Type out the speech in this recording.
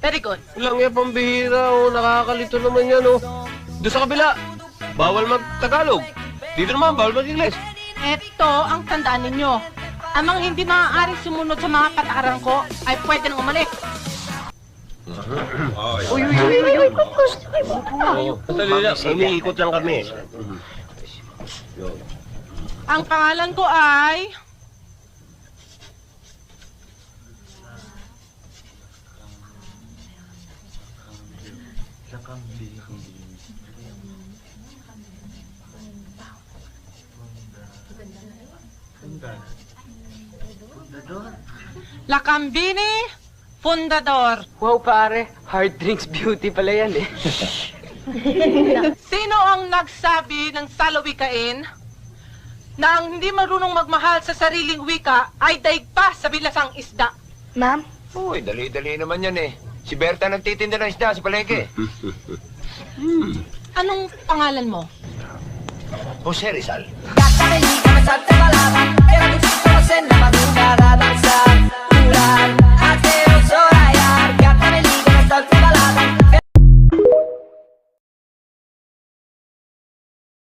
Very good. Lang yan, pambihira, oh. Nakakalito naman yan, oh. Doon sa kabila, bawal mag-Tagalog. Dito naman, bawal mag-Ingles. Ito ang tandaan ninyo. Amang hindi maaaring sumunod sa mga patakaran ko ay pwede nang umalis. Uy, focus. Sandali lang, umiikot lang kami. Ang pangalan ko ay... Lakambini Fundador. Wow, pare. Hard drinks beauty pala yan eh. Sino ang nagsabi ng salawikain na ang hindi marunong magmahal sa sariling wika ay daig pa sa bilasang isda? Ma'am? Uy, dali-dali naman yan eh. Si Berta nagtitinda ng isda sa palengke. Anong pangalan mo? Jose Rizal. Gasta de liga, me salta la lava, era tu